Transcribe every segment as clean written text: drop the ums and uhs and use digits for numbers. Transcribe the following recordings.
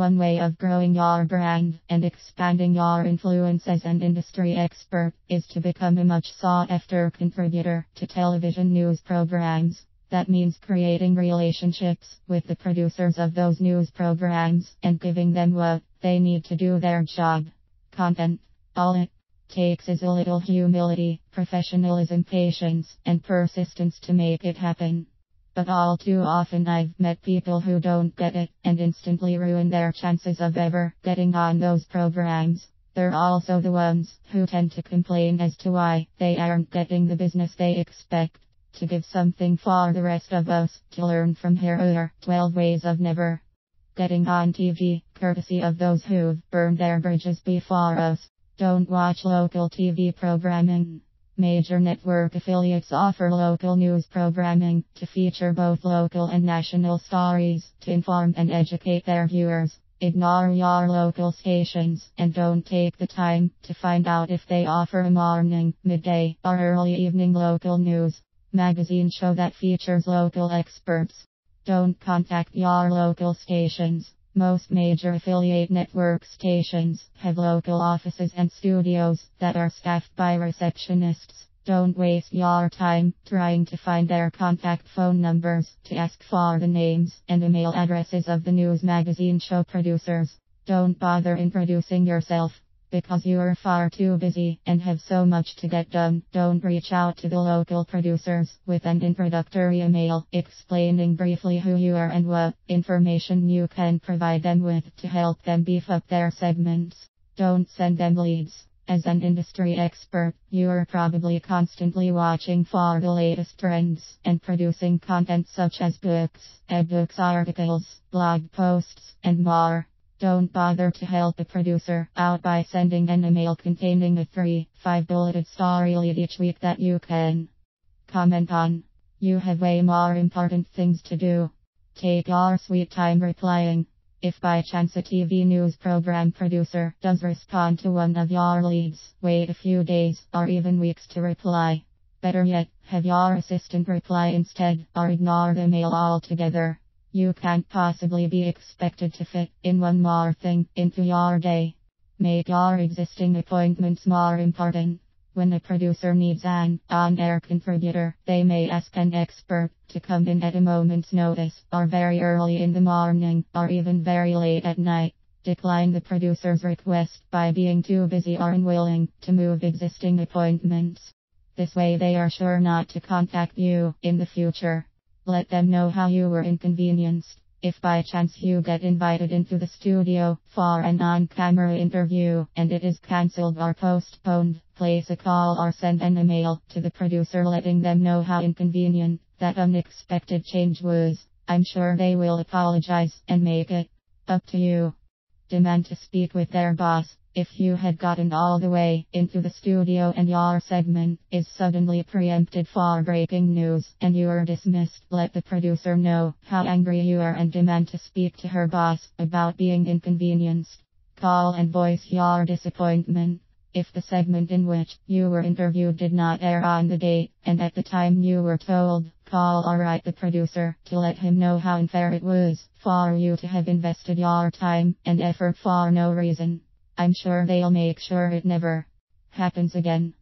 One way of growing your brand and expanding your influence as an industry expert is to become a much sought after contributor to television news programs. That means creating relationships with the producers of those news programs and giving them what they need to do their job. Content. All it takes is a little humility, professionalism, patience, and persistence to make it happen. But all too often I've met people who don't get it and instantly ruin their chances of ever getting on those programs. They're also the ones who tend to complain as to why they aren't getting the business they expect. To give something for the rest of us to learn from, here are 12 ways of never getting on TV, courtesy of those who've burned their bridges before us. Don't watch local TV programming. Major network affiliates offer local news programming to feature both local and national stories to inform and educate their viewers. Ignore your local stations and don't take the time to find out if they offer a morning, midday, or early evening local news magazine show that features local experts. Don't contact your local stations. Most major affiliate network stations have local offices and studios that are staffed by receptionists. Don't waste your time trying to find their contact phone numbers to ask for the names and email addresses of the news magazine show producers. Don't bother introducing yourself because you are far too busy and have so much to get done. Don't reach out to the local producers with an introductory email explaining briefly who you are and what information you can provide them with to help them beef up their segments. Don't send them leads. As an industry expert, you are probably constantly watching for the latest trends and producing content such as books, ebooks, articles, blog posts, and more. Don't bother to help a producer out by sending an email containing a 3-5 bulleted story lead each week that you can comment on. You have way more important things to do. Take your sweet time replying. If by chance a TV news program producer does respond to one of your leads, wait a few days or even weeks to reply. Better yet, have your assistant reply instead or ignore the mail altogether. You can't possibly be expected to fit in one more thing into your day. Make your existing appointments more important. When a producer needs an on-air contributor, they may ask an expert to come in at a moment's notice, or very early in the morning, or even very late at night. Decline the producer's request by being too busy or unwilling to move existing appointments. This way they are sure not to contact you in the future. Let them know how you were inconvenienced. If by chance you get invited into the studio for an on-camera interview and it is cancelled or postponed, place a call or send an email to the producer letting them know how inconvenient that unexpected change was. I'm sure they will apologize and make it up to you. Demand to speak with their boss. If you had gotten all the way into the studio and your segment is suddenly preempted for breaking news and you are dismissed, let the producer know how angry you are and demand to speak to her boss about being inconvenienced. Call and voice your disappointment. If the segment in which you were interviewed did not air on the date and at the time you were told, call or write the producer to let him know how unfair it was for you to have invested your time and effort for no reason. I'm sure they'll make sure it never happens again.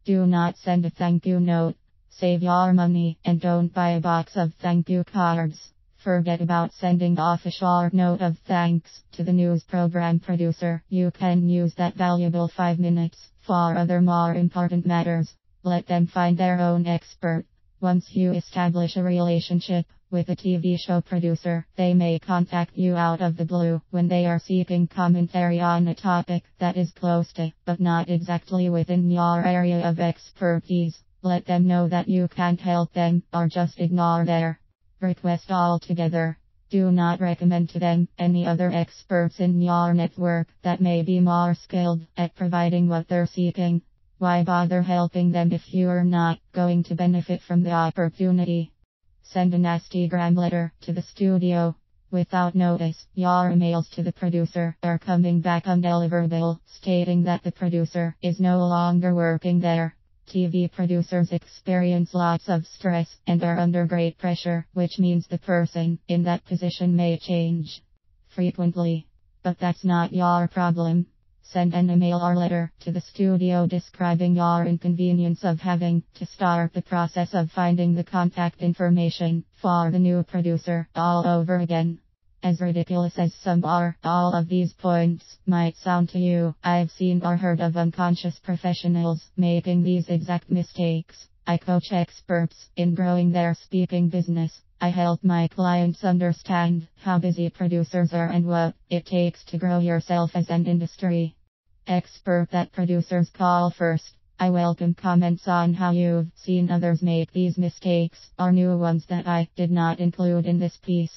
Do not send a thank you note. Save your money and don't buy a box of thank you cards. Forget about sending off a short note of thanks to the news program producer. You can use that valuable 5 minutes for other more important matters. Let them find their own expert. Once you establish a relationship with a TV show producer, they may contact you out of the blue when they are seeking commentary on a topic that is close to, but not exactly within your area of expertise. Let them know that you can't help them, or just ignore their request altogether. Do not recommend to them any other experts in your network that may be more skilled at providing what they're seeking. Why bother helping them if you are not going to benefit from the opportunity? Send a nasty gram letter to the studio. Without notice, your emails to the producer are coming back undeliverable, stating that the producer is no longer working there. TV producers experience lots of stress and are under great pressure, which means the person in that position may change frequently. but that's not your problem. Send an email or letter to the studio describing your inconvenience of having to start the process of finding the contact information for the new producer all over again. As ridiculous as some are, all of these points might sound to you. I've seen or heard of unconscious professionals making these exact mistakes. I coach experts in growing their speaking business. I help my clients understand how busy producers are and what it takes to grow yourself as an industry expert that producers call first. I welcome comments on how you've seen others make these mistakes or new ones that I did not include in this piece.